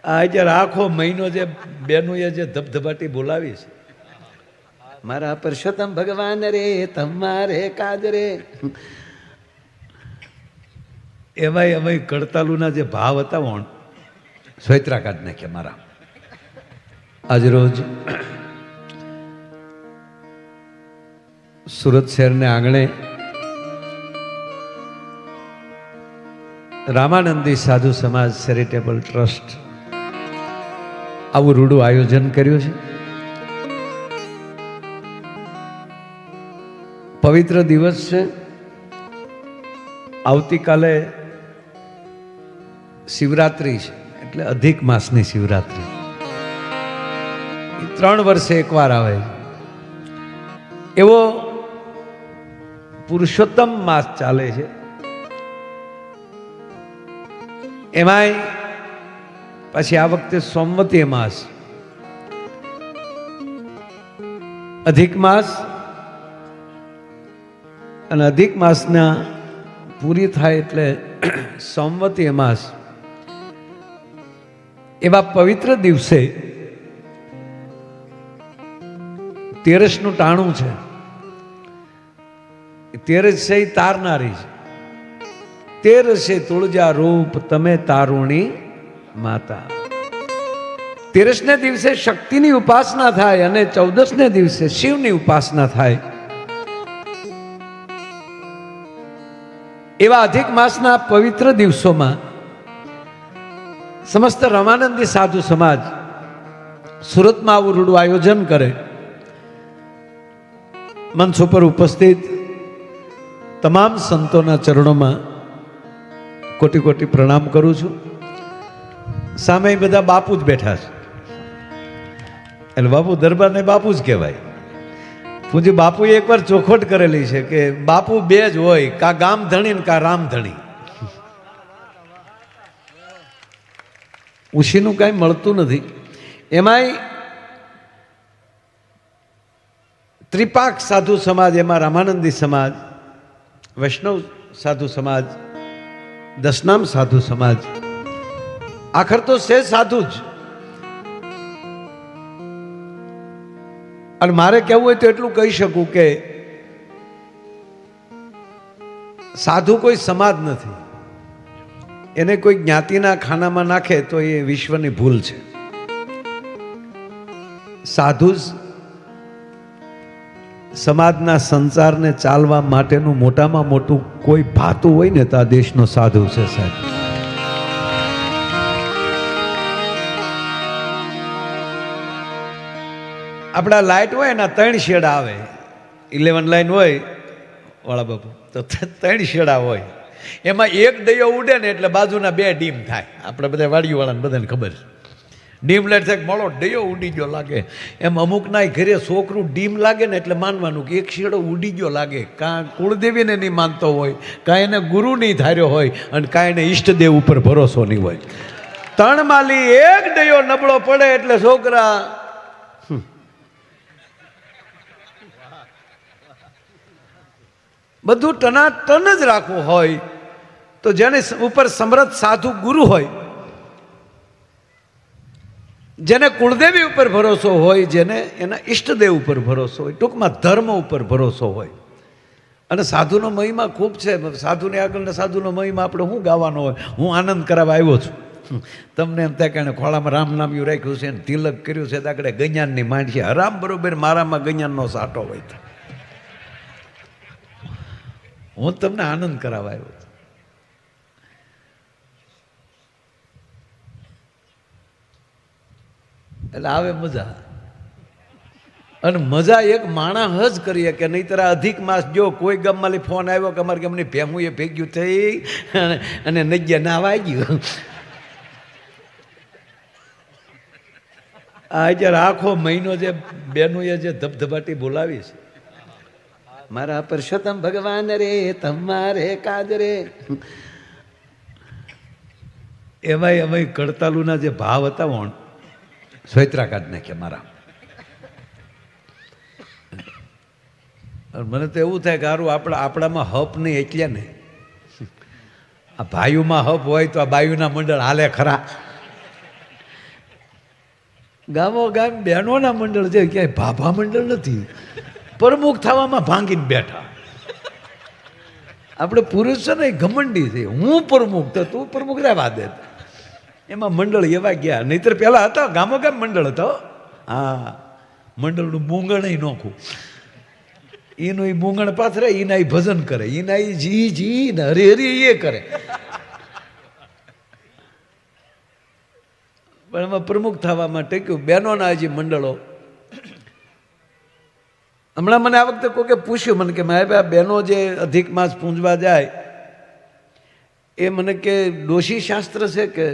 આજે આખો મહિનો જે બેનુએ જે ધબધબાટી બોલાવી છે, મારા પરસોત્તમ ભગવાન રે તમારે કાજ રે, એમાંય કડતાલુના જે ભાવ હતા વણ સોયત્રા કાઢ નાખ્યા મારા. આજ રોજ સુરત શહેરને આંગણે રામાનંદી સાધુ સમાજ ચેરિટેબલ ટ્રસ્ટ આવું રૂડું આયોજન કર્યું છે. પવિત્ર દિવસ છે. આવતીકાલે શિવરાત્રી છે, એટલે અધિક માસની શિવરાત્રી 3 વર્ષે એકવાર આવે એવો પુરુષોત્તમ માસ ચાલે છે. એમાંય પછી આ વખતે સોમવતી માસ, અધિક માસ અને અધિક માસના પૂરી થાય એટલે સોમવતી માસ, એવા પવિત્ર દિવસે 13નું ટાણું છે. 13 છે તારનારી છે. 13 છે તુળજા રૂપ તમે તારુણી માતા. 13ને દિવસે શક્તિની ઉપાસના થાય અને 14ને દિવસે શિવની ઉપાસના થાય. એવા અધિક માસના પવિત્ર દિવસોમાં સમસ્ત રામાનંદી સાધુ સમાજ સુરતમાં આવું રૂડું આયોજન કરે. મંચ ઉપર ઉપસ્થિત તમામ સંતોના ચરણોમાં કોટી કોટી પ્રણામ કરું છું. સામે બધા બાપુ જ બેઠા છે, એટલે બાપુ દરબારને બાપુ જ કહેવાય. પૂજ્ય બાપુએ એકવાર ચોખવટ કરેલી છે કે બાપુ 2 જ હોય, કા ગામ ધણી ને કા રામ ધણી. ઉશીનું કાંઈ મળતું નથી. એમાંય ત્રિપાક સાધુ સમાજ, એમાં રામાનંદી સમાજ, વૈષ્ણવ સાધુ સમાજ, દશનામ સાધુ સમાજ, આખર તો છે સાધુ જ. અને મારે કહેવું હોય તો એટલું કહી શકું કે સાધુ કોઈ સમાજ નથી. એને કોઈ જ્ઞાતિના ખાનામાં નાખે તો એ વિશ્વની ભૂલ છે. સાધુ જ સમાજના સંસારને ચાલવા માટેનું મોટામાં મોટું કોઈ ભાતું હોય ને તો આ દેશનો સાધુ છે સાહેબ. આપણા લાઇટ હોય એના 3 શેડા આવે. 11 લાઈન હોય વાળા બાપુ તો 3 શેડા હોય. એમાં એક દયો ઉડે ને એટલે બાજુના 2 ડીમ થાય. આપણે બધા વાડીઓ વાળાને બધાને ખબર છે. ડીમ લાઈટ થાય મળો દયો ઉડી ગયો લાગે. એમ અમુકના ઘરે છોકરું ડીમ લાગે ને એટલે માનવાનું કે એક શેડો ઉડી ગયો લાગે. કાં કુળદેવીને નહીં માનતો હોય, કાં એને ગુરુ નહીં ધાર્યો હોય, અને કાં એને ઈષ્ટદેવ ઉપર ભરોસો નહીં હોય. 3 માલી એક દયો નબળો પડે એટલે છોકરા બધું ટનાટન જ રાખવું હોય તો જેને ઉપર સમર્થ સાધુ ગુરુ હોય, જેને કુળદેવી ઉપર ભરોસો હોય, જેને એના ઈષ્ટદેવ ઉપર ભરોસો હોય, ટૂંકમાં ધર્મ ઉપર ભરોસો હોય. અને સાધુનો મહિમા ખૂબ છે. સાધુની આગળના સાધુનો મહિમા આપણે શું ગાવાનો હોય? હું આનંદ કરાવવા આવ્યો છું. તમને એમ થાય કે ખોળામાં રામ નામ્યું રાખ્યું છે, તિલક કર્યું છે, આગળ ગજાનની માંડ છે. હરામ બરોબર મારામાં ગજાનનો સાટો હોય. હું તમને આનંદ કરાવવા આવ્યો છું. એટલે આવે મજા. અને મજા એક માણસ જ કરીએ કે નહીં. અધિક માસ જો કોઈ ગામમાંથી ફોન આવ્યો કે અમારે ગામની ભેમું એ ભેગ્યું થઈ અને નજ્યા ના વાગ્યું. આજે આખો મહિનો જે બેનુએ જે ધબધબાટી બોલાવી છે, મારા પરસોત્તમ ભગવાન રે તમારે કાજ રે, એમાંય કડતાલુના જે ભાવ હતા વણ સોયત્રા કાઢ નાખ્યા મારા. મને તો એવું થાય કે સારું આપણામાં હપ નહીં એટલે ને આ ભાઈઓમાં હપ હોય તો આ બાયુના મંડળ હાલે ખરા. ગામો ગામ બહેનોના મંડળ છે, ક્યાંય ભાભા મંડળ નથી. પ્રમુખ થવામાં ભાંગીને બેઠા. આપણે પુરુષ છે ને ઘમંડી છે, હું પ્રમુખ તો તું પ્રમુખ રહેવા દે. એમાં મંડળ એવા ગયા. નહીતર પહેલા હતા ગામો ગામ મંડળ હતો. હા, મંડળનું મૂંગણ નોખું. એનું એ મૂંગણ પાથરે, એના એ ભજન કરે, એના એ જી ને હરી હરી એ કરે. પણ એમાં પ્રમુખ થવા માટે કહ્યું બહેનોના જે મંડળો. હમણાં મને આ વખતે કોકે પૂછ્યું મને કે મારે બહેનો જે અધિક માસ પૂંજવા જાય એ મને કે ડોશી શાસ્ત્ર છે કે?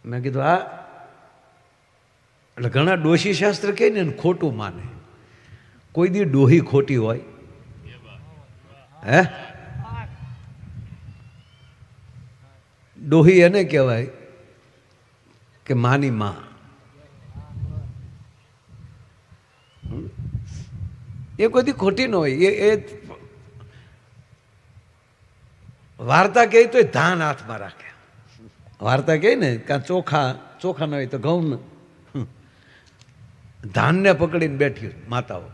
મેં કીધું હા. એટલે ઘણા ડોશી શાસ્ત્ર કહે ને ખોટું માને. કોઈ દી ડોહી ખોટી હોય? હે? ડોહી એને કહેવાય કે માની માં. એ કોઈ દી ખોટી ન હોય. એ વાર્તા કહે તો ધાન હાથમાં રાખે. વાર્તા કહે ને કાં ચોખા ન હોય તો ઘઉં ધાનને પકડીને બેઠી માતાઓ.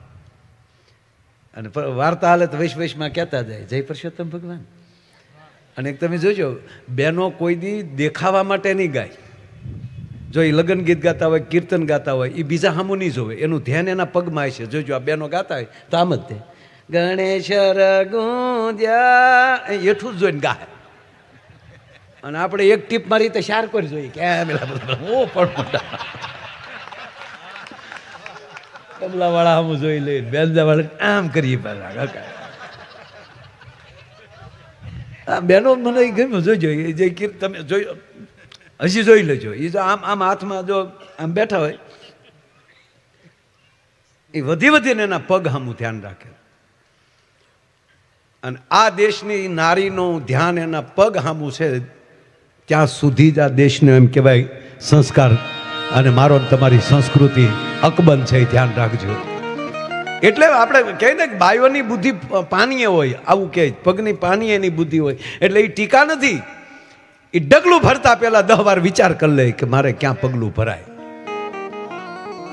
અને વાર્તા હાલે તો વૈશ કહેતા જાય જય પરસોત્તમ ભગવાન. અને એક તમે જોજો બહેનો કોઈ દી દેખાવા માટે નહીં ગાય. જો એ લગ્ન ગીત ગાતા હોય, કીર્તન ગાતા હોય, એ બીજા સામું નહીં જોવે. એનું ધ્યાન એના પગમાં છે. જોજો આ બહેનો ગાતા હોય તો આમ જ તે ગણેશ ગુંજ્યા એઠું જ જોઈને ગાય. અને આપણે એક ટીપ મારી તો શાર કરી જોઈએ કેમ હું પણ મોટા તબલા વાળા આમ જોઈ લઈ, બેલદા વાળા આમ કરીએ પેલા. બહેનો મને ગમ્યું. જોઈજો જે તમે જોઈ હજી જોઈ લેજો. એ જો આમ હાથમાં જો આમ બેઠા હોય એ વધીને એના પગ સામું ધ્યાન રાખે. અને આ દેશની નારીનું ધ્યાન એના પગ સામું છે ત્યાં સુધી જ આ દેશને એમ કહેવાય સંસ્કાર અને મારો તમારી સંસ્કૃતિ અકબંધ છે. ધ્યાન રાખજો. એટલે આપણે કહીએ ને કે બાયોની બુદ્ધિ પાનીય હોય, આવું કહે પગની પાનીયની બુદ્ધિ હોય. એટલે એ ટીકા નથી. એ ડગલું ભરતા પહેલા 10 વાર વિચાર કરી લે કે મારે ક્યાં પગલું ભરાય.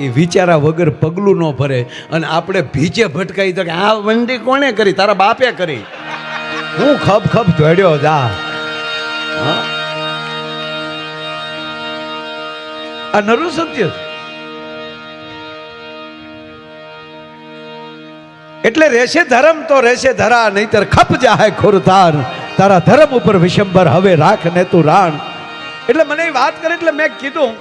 એ વિચારા વગર પગલું ન ભરે. અને આપણે ભીચે ભટકાઈ તો કે આ વંડી કોણે કરી? તારા બાપે કરી. હું ખપ ધોડ્યો જા. આ નરું સત્ય. એટલે રહેશે ધર્મ તો રહેશે ધરા, નહીતર ખપ જાહે ખુરતાર. તારા ધર્મ ઉપર વિશંબર હવે રાખ ને તું રાણ. એટલે મને એ વાત કરે એટલે મેં કીધું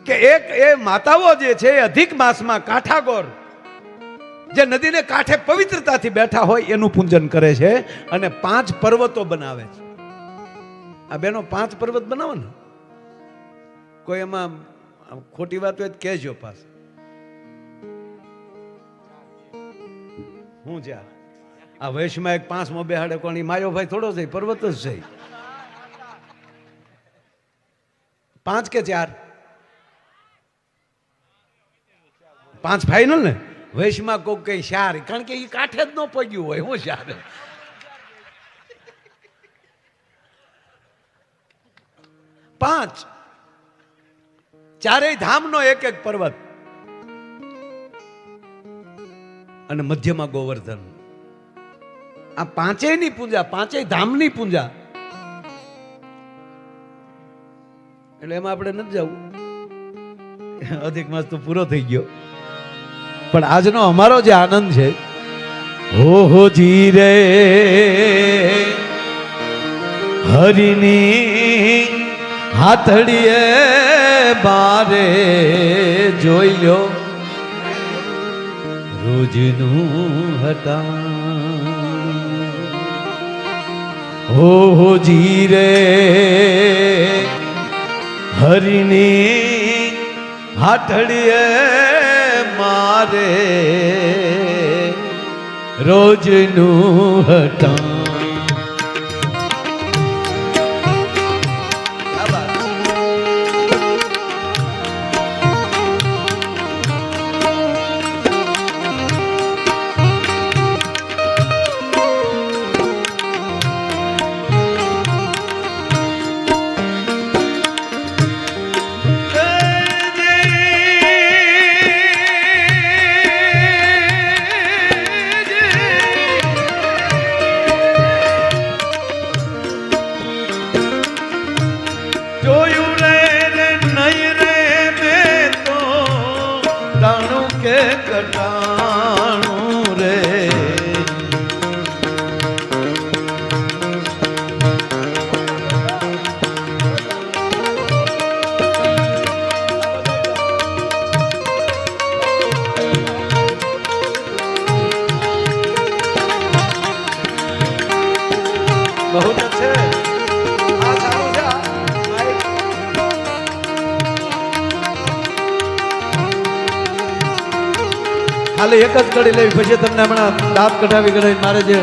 કે એક એ માતાઓ જે છે અધિક માસમાં કાંઠાગોર જે નદીને કાંઠે પવિત્રતાથી બેઠા હોય એનું પૂજન કરે છે અને 5 પર્વતો બનાવે છે. આ બેનો 5 પર્વત બનાવો ને. કોઈ એમાં ખોટી વાત હોય તો કહેજો પાસ. હું જ્યાં આ વૈશમાં એક 5મો બેહાડે કોણ? માયો ભાઈ થોડો છે, પર્વત જ છે. 5 કે 4? 5 ફાઈનલ ને. વૈશમાં કોક કઈ 4, કારણ કે એ કાંઠે જ ન પગ્યું હોય. હું 4 5 ચારેય ધામનો એક પર્વત અને મધ્યમાં ગોવર્ધન. આ 5ની પૂજા, 5 ધામની પૂજા. એટલે એમાં આપણે નથી જવું. અધિક માસ તો પૂરો થઈ ગયો. પણ આજનો અમારો જે આનંદ છે, હો જી રે હરિની હાથડીએ બારે જોઈ લ્યો રોજનું હતા. હો જી રે હરિની હાથડીએ મારે રોજનું હતા. જોયું રે નહીં રે મેં તો ટાણું કે કટાણું રે. બહુ છે ખાલી એક જ કડી લેવી, પછી તમને હમણાં દાંત કઢાવી કઢાવી મારે જે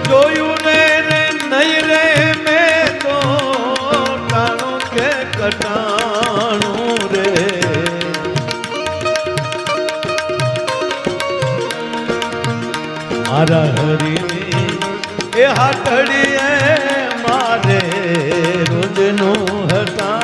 જોયું ને નહીં રે મેં તો ટાણું કે કટાણું રે. મારા હરી એ હાટડીએ મારે રોજનું હટાણું.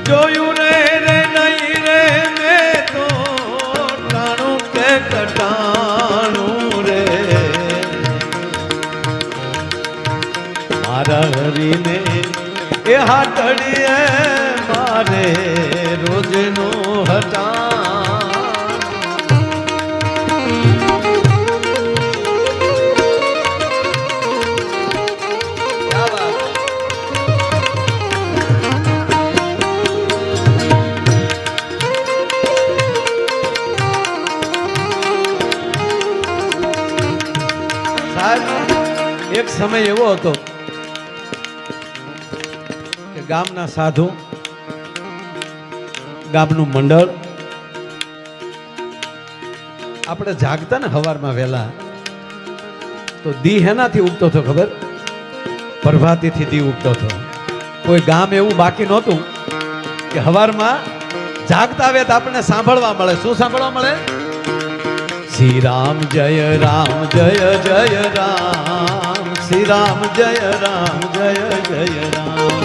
જોયું રે નહીં રે મેં તો ટાણું કે કટાણું રે. મારા હરીને એ હાટડીએ મારે રોજનું હટાણું. એક સમય એવો હતો કે ગામના સાધુ, ગામનું મંડળ, આપણે જાગતા ને હવારમાં વહેલા તો દી હેનાથી ઉગતો હતો ખબર? પ્રભાતીથી દી ઉગતો હતો. કોઈ ગામ એવું બાકી નહોતું કે હવારમાં જાગતા આવે તો આપણને સાંભળવા મળે. શું સાંભળવા મળે? શ્રી રામ જય રામ જય જય રામ, શ્રી રામ જય રામ જય જય રામ.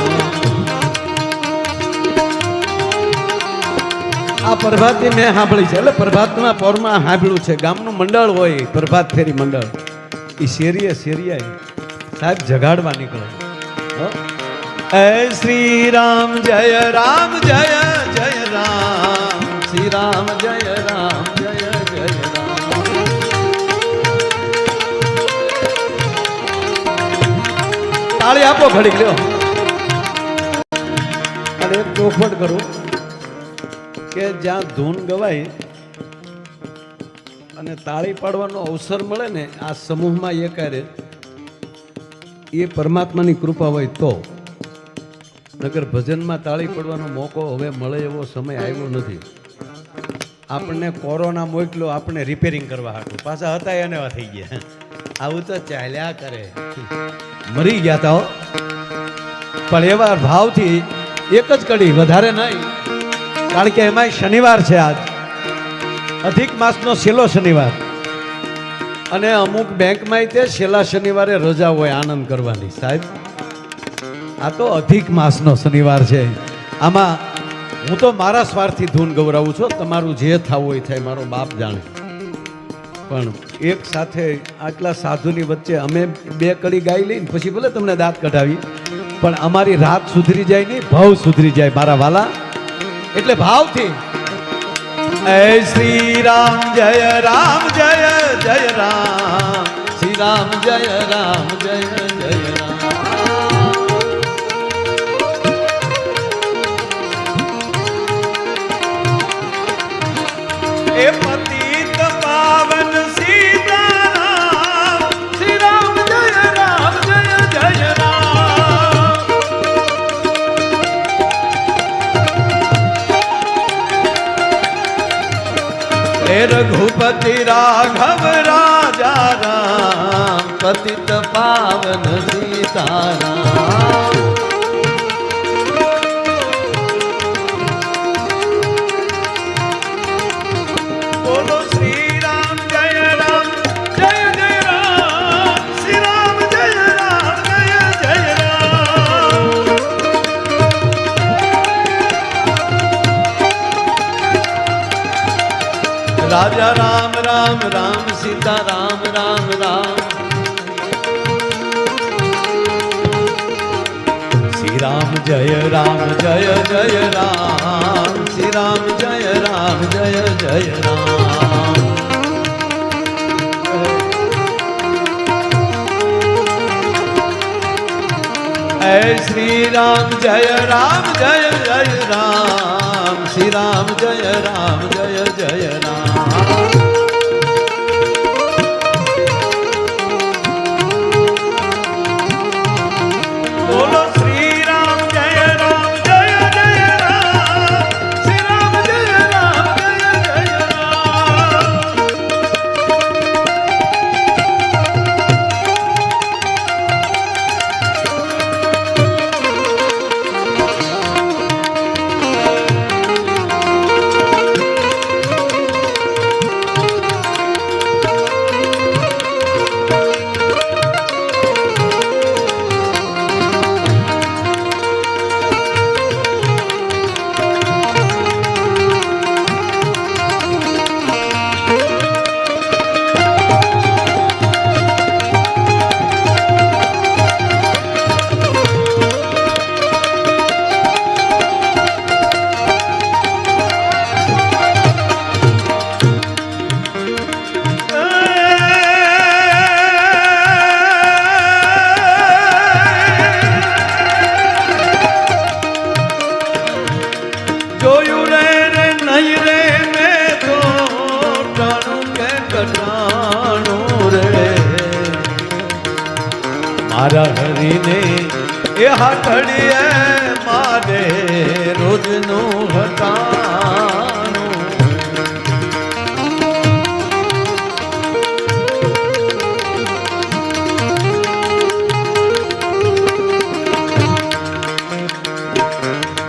આ પ્રભાતી મેં સાંભળી છે, એટલે પ્રભાતના પોરમાં સાંભળ્યું છે. ગામનું મંડળ હોય, પ્રભાત ફેરી મંડળ, એ શેરીએ શેરીએ સાહેબ જગાડવા નીકળે. શ્રી રામ જય રામ જય જય રામ, શ્રી રામ જય રામ જય જય રામ. તાળી આપો ઘડીક લ્યો. અને એક ચોખવટ કરું કે જ્યાં ધૂન ગવાય અને તાળી પાડવાનો અવસર મળે ને આ સમૂહમાં એકારે, એ પરમાત્માની કૃપા હોય તો. નકર ભજનમાં તાળી પડવાનો મોકો હવે મળે એવો સમય આવ્યો નથી. આપણને કોરોના મોકલ્યો આપણે રિપેરિંગ કરવા હાટું, પાછા હતા એને થઈ ગયા. આવું તો ચાલ્યા કરે. મરી ગયા તા પણ એવા ભાવથી એક જ કડી, વધારે નહીં. કારણ કે એમાં શનિવાર છે આજ, અધિક માસનો છેલ્લો શનિવાર, અને અમુક બેંકમાં તે છેલ્લા શનિવારે રજા હોય આનંદ કરવાની. સાહેબ આ તો અધિક માસનો શનિવાર છે. આમાં હું તો મારા સ્વાર્થથી ધૂન ગૌરાવું છું, તમારું જે થવું હોય થાય, મારો બાપ જાણે. પણ એક સાથે આટલા સાધુની વચ્ચે અમે બે કડી ગાઈ લઈને પછી ભલે તમને દાંત કઢાવી, પણ અમારી રાત સુધરી જાય નહીં, ભાવ સુધરી જાય મારા વાલા. એટલે ભાવથી શ્રી રામ જય રામ જય જય રામ, શ્રી રામ જય રામ જય જય રામ એ પતિત પાવન સીતારામ શ્રી રામ જય રામ જય જય રામ એ રઘુપતિ રાઘવ રાજા રામ પતિત પાવન સીતારામ બોલો શ્રી રામ જય રામ જય જય રામ શ્રી રામ જય રામ જય જય રામ રાજા રામ રામ રામ સીતા રામ રામ રામ શ્રી રામ જય રામ જય જય રામ શ્રી રામ જય રામ જય જય રામ ऐ श्री राम जय राम जय जय राम श्री राम जय राम जय जय राम बोलो श्री राम जय राम जय जय राम श्री राम जय राम जय जय राम મારા હરીને એ હાથડીએ મારે રોજનું હટાણું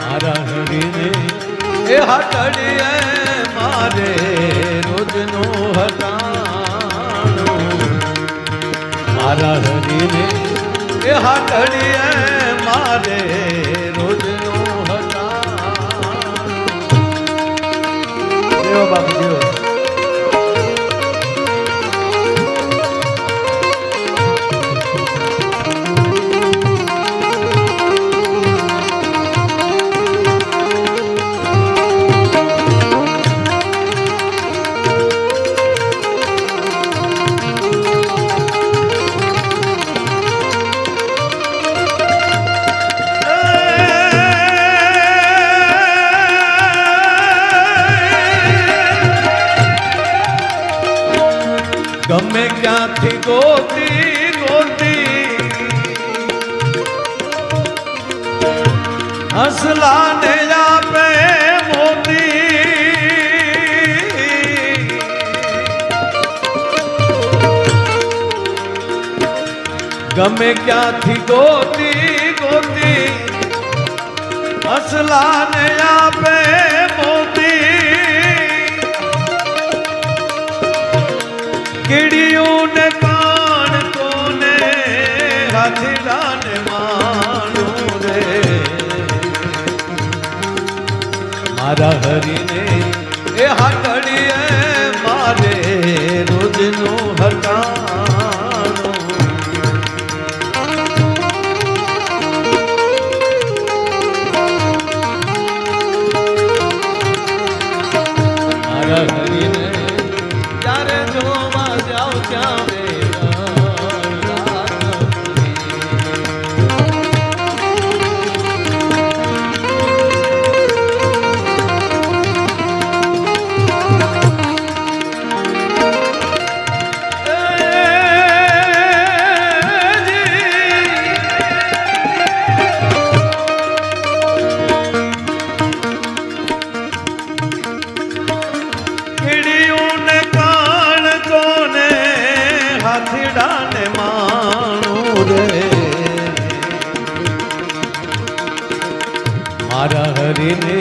મારા હરીને એ હાથડીએ મારે રોજનું હટાણું મારા હરીને એ હાથડીએ મારે રોજનું હટાણું દેવો બાપુ દેવો ગમે ક્યાંથી ગોતી ગોતી હસલાને આપે મોતી ગમે ક્યાંથી ગોતી ગોતી હસલાને આપે મોતી કીડીયું ને કાન કોને હાથીડાને માણું રે મારા હરીને એ હાથડીએ મારે રોજનું હટાણું મારા હરીને ત્યારે જોવા જાવ ત્યાં રે મારા હરીને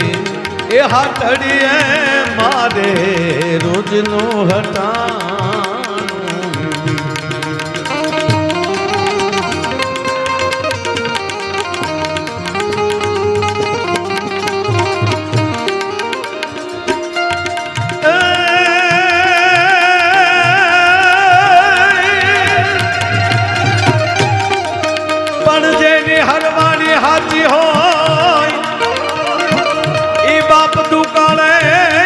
એ હાથડીએ મારે રોજનું હટાણું પણ જેની હરવાની હાથી હોય એ બાપ દુકાળે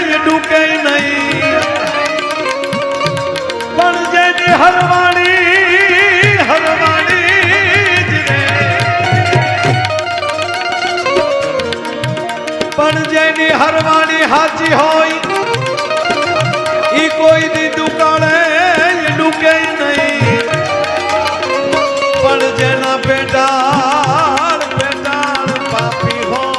એ ડૂકે નહીં પણ જેની હરવાણી પણ જેની હરવાણી હાચી હોય ઈ કોઈ દી દુકાળે એ ડૂકે નહીં પણ જેના પેટાળ પાપી હોય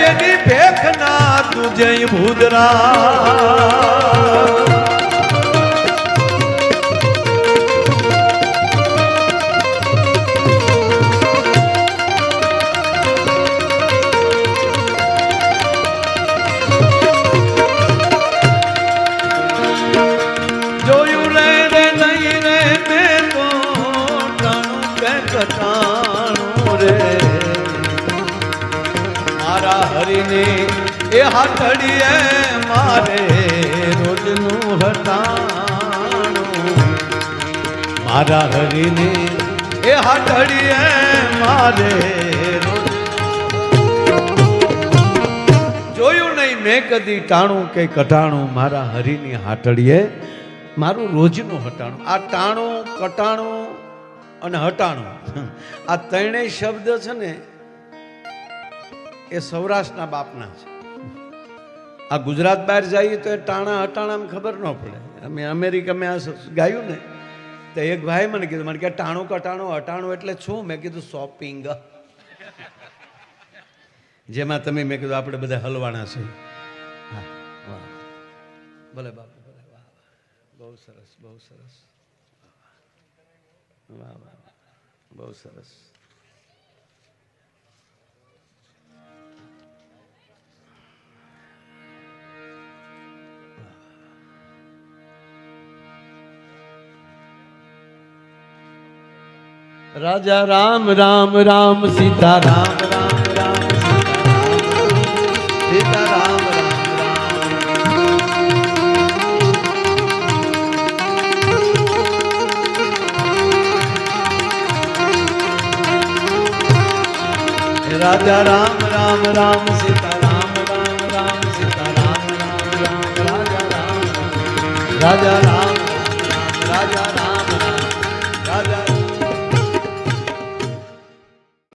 એની ભેખ ના તુજે ભૂદરા મારા હરીને એ હાથડીએ મારે રોજનું હટાણું મારા હરીને એ હાથડીએ મારે જોયું નહીં મેં કદી ટાણું કે કટાણું મારા હરીની હાથડીએ મારું રોજનું હટાણું આ ટાણું કટાણું અને હટાણું આ ત્રણેય શબ્દ છે ને એ સૌરાષ્ટ્રના બાપના છે આ ગુજરાત બહાર જઈએ તો એ ટાણા હટાણામાં ખબર ન પડે અમે અમેરિકા મેં આ ગાયું ને તો એક ભાઈ મને કીધું મને કે ટાણું કટાણું હટાણું એટલે શું મેં કીધું શોપિંગ જેમાં તમે મેં કીધું આપણે બધા હલવાણા છે હા વાહ ભલે બાપુ ભલે વાહ બહુ સરસ વાહ વાહ બહુ સરસ રાજા રામ રામ રામ સીતા રામ રામ રામ સીતા રામ રાજા રામ રામ રામ સીતા રામ રામ રામ સીતા રામ રામ રામ રાજા રામ રાજા રામ રાજા રામ રાજા